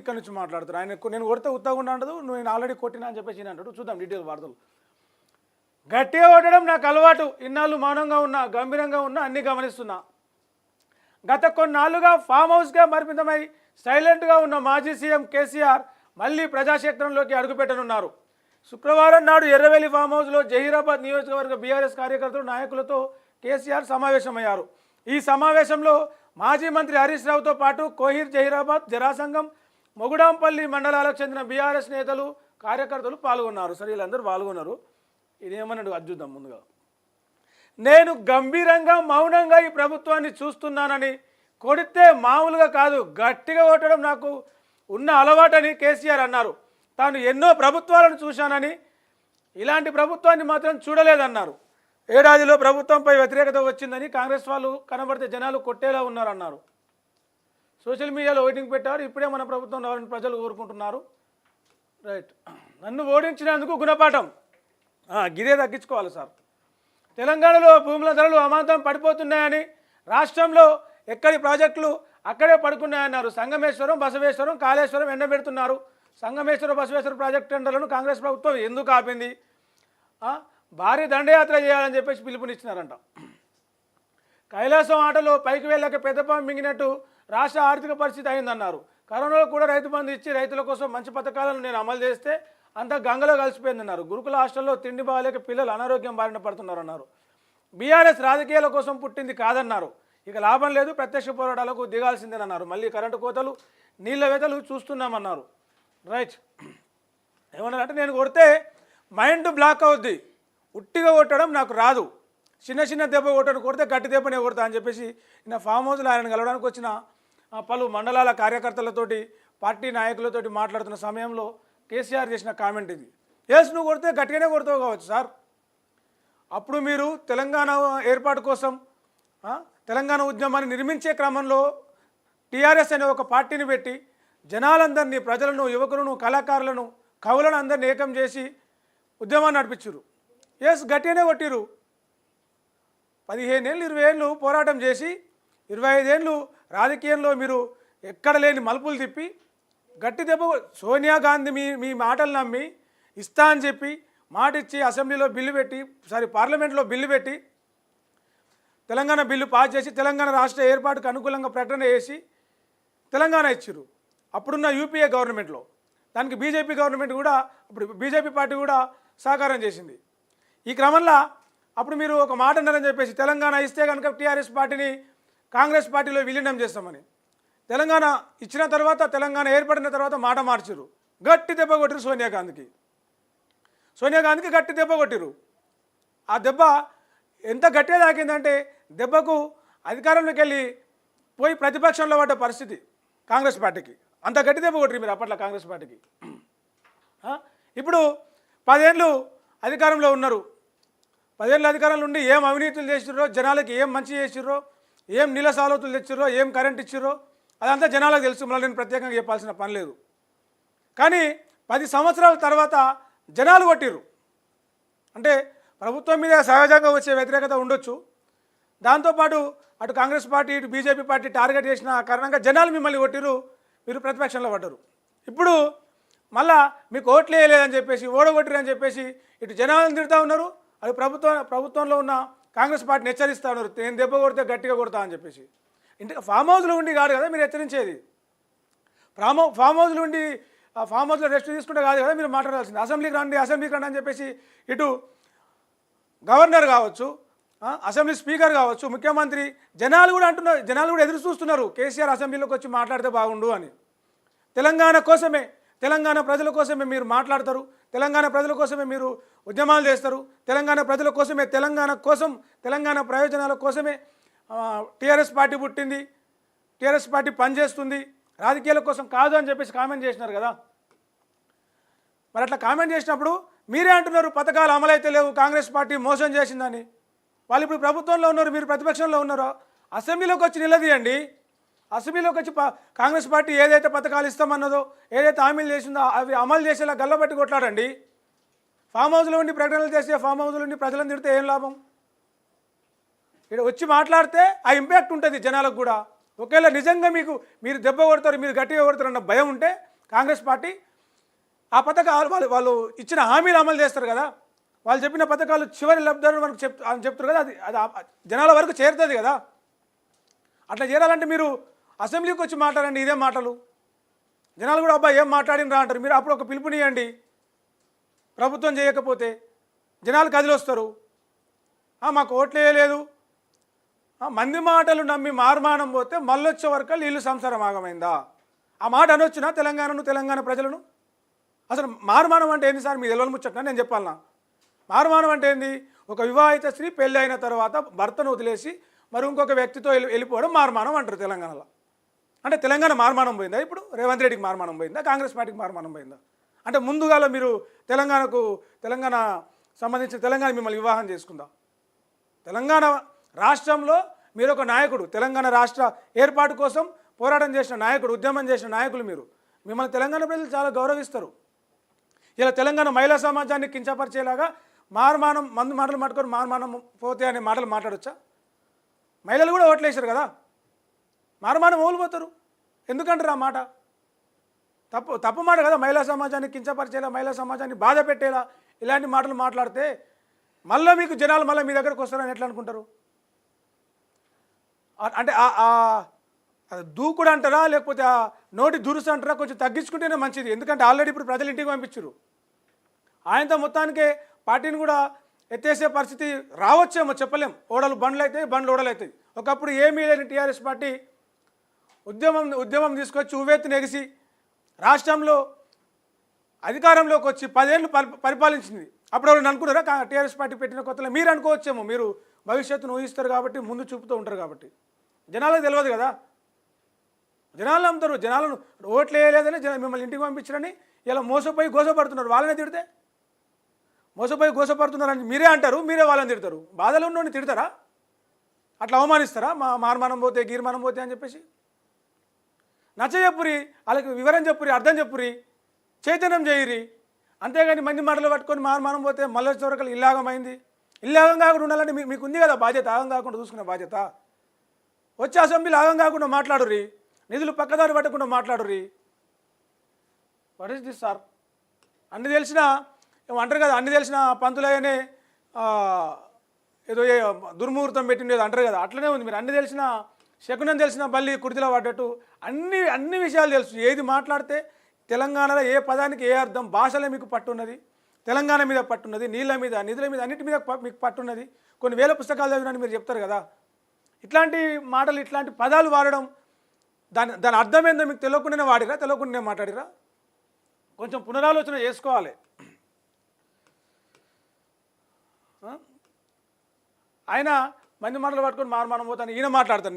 ఇక్కడ నుంచి మాట్లాడుతారు. నేను కొడితే ఉత్తగా ఉండదు, నేను ఆల్రెడీ కొట్టినా అని చెప్పేసి నేను అంటాడు. చూద్దాం డీటెయిల్ వార్తలు. గట్టిగా కొట్టడం నాకు అలవాటు, ఇన్నాళ్ళు మౌనంగా ఉన్నా, గంభీరంగా ఉన్నా, అన్నీ గమనిస్తున్నా. గత కొన్నాళ్లుగా ఫామ్ హౌస్గా పరిమితమై సైలెంట్గా ఉన్న మాజీ సీఎం కేసీఆర్ మళ్ళీ ప్రజాక్షేత్రంలోకి అడుగుపెట్టనున్నారు. శుక్రవారం నాడు ఎర్రవెల్లి ఫామ్ హౌస్లో జహీరాబాద్ నియోజకవర్గ బీఆర్ఎస్ కార్యకర్తలు, నాయకులతో కేసీఆర్ సమావేశమయ్యారు. ఈ సమావేశంలో మాజీ మంత్రి హరీష్ రావుతో పాటు కోహిర్, జహీరాబాద్, జరాసంగం, మొగుడాంపల్లి మండలాలకు చెందిన బీఆర్ఎస్ నేతలు, కార్యకర్తలు పాల్గొన్నారు. సరే, వీళ్ళందరూ పాల్గొన్నారు. ఇదేమన్నాడు అది చూద్దాం. ముందుగా, నేను గంభీరంగా మౌనంగా ఈ ప్రభుత్వాన్ని చూస్తున్నానని, కొడితే మామూలుగా కాదు గట్టిగా కొట్టడం నాకు ఉన్న అలవాటని కేసీఆర్ అన్నారు. తాను ఎన్నో ప్రభుత్వాలను చూశానని, ఇలాంటి ప్రభుత్వాన్ని మాత్రం చూడలేదన్నారు. ఏడాదిలో ప్రభుత్వంపై వ్యతిరేకత వచ్చిందని, కాంగ్రెస్ వాళ్ళు కనబడితే జనాలు కొట్టేలా ఉన్నారన్నారు. సోషల్ మీడియాలో ఓటింగ్ పెట్టారు. ఇప్పుడే మన ప్రభుత్వం రావాలని ప్రజలు కోరుకుంటున్నారు. రైట్, నన్ను ఓడించినందుకు గుణపాఠం గిదే తగ్గించుకోవాలి సార్. తెలంగాణలో భూముల ధరలు అమాంతం పడిపోతున్నాయని, రాష్ట్రంలో ఎక్కడి ప్రాజెక్టులు అక్కడే పడుకున్నాయన్నారు. సంగమేశ్వరం, బసవేశ్వరం, కాళేశ్వరం ఎండబెడుతున్నారు. సంగమేశ్వరం, బసవేశ్వరం ప్రాజెక్టు టెండర్లను కాంగ్రెస్ ప్రభుత్వం ఎందుకు ఆపింది? భారీ దండయాత్ర చేయాలని చెప్పేసి పిలుపునిచ్చినారంట. కైలాసం ఆటలో పైకి వెళ్ళక పెద్దపాము మింగినట్టు రాష్ట్ర ఆర్థిక పరిస్థితి అయిందన్నారు. కరోనాలో కూడా రైతు బంధు ఇచ్చి రైతుల కోసం మంచి పథకాలను నేను అమలు చేస్తే అంతా గంగలో కలిసిపోయిందన్నారు. గురుకుల హాస్టల్లో తిండి బాగాలేక పిల్లలు అనారోగ్యం బారిన పడుతున్నారన్నారు. బీఆర్ఎస్ రాజకీయాల కోసం పుట్టింది కాదన్నారు. ఇక లాభం లేదు, ప్రత్యక్ష పోరాటాలకు దిగాల్సిందేనన్నారు. మళ్ళీ కరెంటు కోతలు, నీళ్ళ వెతలు చూస్తున్నామన్నారు. రైట్, ఏమన్నారంటే, నేను కొడితే మైండ్ బ్లాక్ అవుద్ది, ఉట్టిగా కొట్టడం నాకు రాదు, చిన్న చిన్న దెబ్బ కొడితే గట్టి దెబ్బనే కొడతా అని చెప్పేసి నా ఫామ్ హౌస్లో ఆయన కలవడానికి వచ్చిన పలు మండలాల కార్యకర్తలతోటి, పార్టీ నాయకులతోటి మాట్లాడుతున్న సమయంలో కేసీఆర్ చేసిన కామెంట్ ఇది. ఎస్, నువ్వు కొడితే గట్టిగానే కొడతావు కావచ్చు సార్. అప్పుడు మీరు తెలంగాణ ఏర్పాటు కోసం తెలంగాణ ఉద్యమాన్ని నిర్మించే క్రమంలో టీఆర్ఎస్ అనే ఒక పార్టీని పెట్టి జనాలందరినీ, ప్రజలను, యువకులను, కళాకారులను, కవులను అందరినీ ఏకం చేసి ఉద్యమాన్ని నడిపించారు. ఎస్, గట్టిగానే కొట్టిరు. 15 ఏళ్ళు 20 ఏళ్ళు పోరాటం చేసి 25 ఏళ్ళు రాజకీయంలో మీరు ఎక్కడ లేని మలుపులు తిప్పి గట్టి దెబ్బ. సోనియా గాంధీ మీ మాటలు నమ్మి ఇస్తా అని చెప్పి మాట ఇచ్చి అసెంబ్లీలో బిల్లు పెట్టి, పార్లమెంట్లో బిల్లు పెట్టి తెలంగాణ బిల్లు పాస్ చేసి తెలంగాణ రాష్ట్ర ఏర్పాటుకు అనుకూలంగా ప్రకటన చేసి తెలంగాణ ఇచ్చారు. అప్పుడున్న యూపీఏ గవర్నమెంట్లో. దానికి బీజేపీ గవర్నమెంట్ కూడా, అప్పుడు బీజేపీ పార్టీ కూడా సహకారం చేసింది. ఈ క్రమంలో అప్పుడు మీరు ఒక మాట అన్నారని చెప్పేసి, తెలంగాణ ఇస్తే కనుక టీఆర్ఎస్ పార్టీని కాంగ్రెస్ పార్టీలో విలీనం చేస్తామని. తెలంగాణ ఇచ్చిన తర్వాత, తెలంగాణ ఏర్పడిన తర్వాత మాట మార్చారు. గట్టి దెబ్బ కొట్టిరు సోనియా గాంధీకి గట్టి దెబ్బ కొట్టిరు. ఆ దెబ్బ ఎంత గట్టిగా తాకిందంటే, దెబ్బకు అధికారంలోకి వెళ్ళి పోయి ప్రతిపక్షంలో పడ్డ పరిస్థితి కాంగ్రెస్ పార్టీకి. అంత గట్టి దెబ్బ కొట్టిరు మీరు అప్పట్లో కాంగ్రెస్ పార్టీకి. ఇప్పుడు 10 ఏళ్ళు అధికారంలో ఉన్నారు. 10 ఏళ్ళ అధికారంలో ఉండి ఏం అవినీతులు చేసిర్రో, జనాలకి ఏం మంచి చేసిర్రో, ఏం నీళ్ళ సాలతులు తెచ్చిర్రో, ఏం కరెంట్ ఇచ్చిర్రో అదంతా జనాలకు తెలుసు. మళ్ళీ నేను ప్రత్యేకంగా చెప్పాల్సిన పని లేదు. కానీ 10 సంవత్సరాల తర్వాత జనాలు కొట్టిర్రు. అంటే ప్రభుత్వం మీద సహజంగా వచ్చే వ్యతిరేకత ఉండొచ్చు. దాంతోపాటు అటు కాంగ్రెస్ పార్టీ, ఇటు బీజేపీ పార్టీ టార్గెట్ చేసిన కారణంగా జనాలు మిమ్మల్ని కొట్టిర్రు, మీరు ప్రతిపక్షంలో పడ్డారు. ఇప్పుడు మళ్ళా మీకు ఓట్లు వేయలేదని చెప్పేసి, ఓడగొట్టిరని చెప్పేసి ఇటు జనాలను తిడుతూ ఉన్నారు, అది ప్రభుత్వంలో ఉన్న కాంగ్రెస్ పార్టీని హెచ్చరిస్తూ ఉన్నారు. నేను దెబ్బ కొడితే గట్టిగా కొడతా అని చెప్పేసి. ఇంటి ఫామ్ హౌస్లో ఉండి కాదు కదా మీరు హెచ్చరించేది. ఫామ్ హౌస్లో ఉండి ఫామ్ హౌస్లో రెస్ట్ తీసుకుంటే కాదు కదా మీరు మాట్లాడాల్సింది. అసెంబ్లీకి రండి అని చెప్పేసి ఇటు గవర్నర్ కావచ్చు, అసెంబ్లీ స్పీకర్ కావచ్చు, ముఖ్యమంత్రి, జనాలు కూడా అంటున్నారు, జనాలు కూడా ఎదురు చూస్తున్నారు కేసీఆర్ అసెంబ్లీలోకి వచ్చి మాట్లాడితే బాగుండు అని. తెలంగాణ కోసమే, తెలంగాణ ప్రజల కోసమే మీరు మాట్లాడతారు, తెలంగాణ ప్రజల కోసమే మీరు ఉద్యమాలు చేస్తారు, తెలంగాణ ప్రజల కోసమే, తెలంగాణ కోసం, తెలంగాణ ప్రయోజనాల కోసమే టీఆర్ఎస్ పార్టీ పుట్టింది, టీఆర్ఎస్ పార్టీ పనిచేస్తుంది, రాజకీయాల కోసం కాదు అని చెప్పేసి కామెంట్ చేసినారు కదా. మరి అట్లా కామెంట్ చేసినప్పుడు మీరే అంటున్నారు పథకాలు అమలైతే లేవు, కాంగ్రెస్ పార్టీ మోసం చేసిందని. వాళ్ళు ఇప్పుడు ప్రభుత్వంలో ఉన్నారు, మీరు ప్రతిపక్షంలో ఉన్నారు. అసెంబ్లీలోకి వచ్చి నిలదీయండి. అసెంబ్లీలోకి వచ్చి కాంగ్రెస్ పార్టీ ఏదైతే పథకాలు ఇస్తామన్నదో, ఏదైతే హామీలు చేసిందో అవి అమలు చేసేలా గల్లబట్టి కొట్లాడండి. ఫామ్ హౌస్లో ఉండి ప్రకటనలు చేస్తే, ఫామ్ హౌస్లో ఉండి ప్రజలను తిడితే ఏం లాభం? ఇక్కడ వచ్చి మాట్లాడితే ఆ ఇంపాక్ట్ ఉంటుంది జనాలకు కూడా. ఒకవేళ నిజంగా మీరు దెబ్బ కొడతారు, మీరు గట్టిగా కొడతారు అన్న భయం ఉంటే కాంగ్రెస్ పార్టీ ఆ పథకాలు వాళ్ళు ఇచ్చిన హామీలు అమలు చేస్తారు కదా, వాళ్ళు చెప్పిన పథకాలు చివరి లబ్ధిదారులు మనకు అని చెప్తారు కదా, అది అది జనాల వరకు చేరుతుంది కదా. అట్లా చేరాలంటే మీరు అసెంబ్లీకి వచ్చి మాట్లాడండి ఇదే మాటలు. జనాలు కూడా అబ్బాయి ఏం మాట్లాడినరా అంటారు. మీరు అప్పుడు ఒక పిలుపునియండి, ప్రభుత్వం చేయకపోతే జనాలు కదిలొస్తారు. మాకు ఓట్లు వేయలేదు, మంది మాటలు నమ్మి మారుమానం పోతే మళ్ళొచ్చే వరకు ఇల్లు సంసారం ఆగమైందా? ఆ మాట అనొచ్చునా తెలంగాణ ప్రజలను? అసలు మారుమానం అంటే ఏంది సార్? మీ తెలియని ముచ్చట్నా నేను చెప్పాలనా? మారుమానం అంటే ఏంది? ఒక వివాహిత స్త్రీ పెళ్ళి అయిన తర్వాత భర్తను వదిలేసి మరి ఇంకొక వ్యక్తితో వెళ్ళిపోవడం మారుమానం అంటారు తెలంగాణలో. అంటే తెలంగాణ మారుమానం పోయిందా? ఇప్పుడు రేవంత్ రెడ్డికి మారుమానం పోయిందా? కాంగ్రెస్ పార్టీకి మారుమానం పోయిందా? అంటే ముందుగాల మీరు తెలంగాణ సంబంధించిన తెలంగాణ మిమ్మల్ని వివాహం చేసుకుందా? తెలంగాణ రాష్ట్రంలో మీరు ఒక నాయకుడు, తెలంగాణ రాష్ట్ర ఏర్పాటు కోసం పోరాటం చేసిన నాయకుడు, ఉద్యమం చేసిన నాయకులు మీరు. మిమ్మల్ని తెలంగాణ ప్రజలు చాలా గౌరవిస్తారు. ఇలా తెలంగాణ మహిళా సమాజాన్ని కించపరిచేలాగా మారుమానం మందు మాటలు పట్టుకొని మారుమానం పోతే అనే మాటలు మాట్లాడొచ్చా? మహిళలు కూడా ఓట్లేసారు కదా, మారుమానం ఓడిపోతారు. ఎందుకంటారు ఆ మాట? తప్పు మాట కదా. మహిళా సమాజాన్ని కించపరిచేలా, మహిళా సమాజాన్ని బాధ పెట్టేలా ఇలాంటి మాటలు మాట్లాడితే మళ్ళీ మీకు జనాలు మళ్ళీ మీ దగ్గరకు వస్తారని ఎట్లా అనుకుంటారు? అంటే దూకుడు అంటారా, లేకపోతే ఆ నోటి దురుసు అంటారా? కొంచెం తగ్గించుకుంటేనే మంచిది. ఎందుకంటే ఆల్రెడీ ఇప్పుడు ప్రజలు ఇంటికి పంపించారు. ఆయనతో మొత్తానికే పార్టీని కూడా ఎత్తేసే పరిస్థితి రావచ్చేమో, చెప్పలేం. బండ్లు అవుతాయి, ఓడలు అవుతాయి. ఒకప్పుడు ఏమీ లేని టీఆర్ఎస్ పార్టీ ఉద్యమం తీసుకొచ్చి ఉవ్వెత్తున ఎగిసి రాష్ట్రంలో అధికారంలోకి వచ్చి 10 ఏళ్ళు పరిపాలించింది. అప్పుడు ఎవరు అనుకున్నారా? టీఆర్ఎస్ పార్టీ పెట్టిన కొత్తలో మీరు అనుకోవచ్చేమో. మీరు భవిష్యత్తును ఊహిస్తారు కాబట్టి, ముందు చూపుతూ ఉంటారు కాబట్టి. జనాలకు తెలియదు కదా. జనాలు నమ్ముతారు. జనాలను ఓట్లు వేయలేదని మిమ్మల్ని ఇంటికి పంపించారని ఇలా మోసపోయి గోసపడుతున్నారు. వాళ్ళనే తిడితే మోసపోయి గోసపడుతున్నారని మీరే అంటారు, మీరే వాళ్ళని తిడతారు. బాధలో ఉన్నోడిని తిడతారా? అట్లా అవమానిస్తారా? మారుమానం పోతే గీర్మానం పోతే అని చెప్పేసి నచ్చ చెప్పురి, వాళ్ళకి వివరం చెప్పురి, అర్థం చెప్పురి, చైతన్యం చేయిరి. అంతేగాని మంది మాటలు పట్టుకొని మారుమానం పోతే మళ్ళీ వరకు ఇల్లాగమైంది. ఇల్లాగం కాకుండా ఉండాలంటే మీకు ఉంది కదా బాధ్యత, ఆగం కాకుండా చూసుకునే బాధ్యత. వచ్చే అసెంబ్లీలో ఆగం కాకుండా మాట్లాడుర్రి, నిధులు పక్కదారి పట్టకుండా మాట్లాడుర్రి. What is this sir? అన్ని తెలిసిన అంటారు కదా, అన్ని తెలిసిన పంతులయ్యనే ఏదో దుర్ముహూర్తం పెట్టిండేది అంటారు కదా, అట్లనే ఉంది. మీరు అన్ని తెలిసిన శకునం తెలిసిన బల్లి కుర్తిలో పడ్డట్టు అన్ని విషయాలు తెలుసు. ఏది మాట్లాడితే తెలంగాణలో ఏ పదానికి ఏ అర్థం, భాషలో మీకు పట్టున్నది, తెలంగాణ మీద పట్టున్నది, నీళ్ళ మీద, నిధుల మీద, అన్నిటి మీద మీకు పట్టున్నది. కొన్ని వేల పుస్తకాలు చదివినని మీరు చెప్తారు కదా. ఇట్లాంటి మాటలు, ఇట్లాంటి పదాలు వాడడం, దాని అర్థం ఏందో మీకు తెలియకుండానే వాడిరా, తెలియకుండానే మాట్లాడిరా? కొంచెం పునరాలోచన చేసుకోవాలి. ఆయన మంది మాటలు పట్టుకొని మారుమానం పోతాను ఈయన మాట్లాడతాను.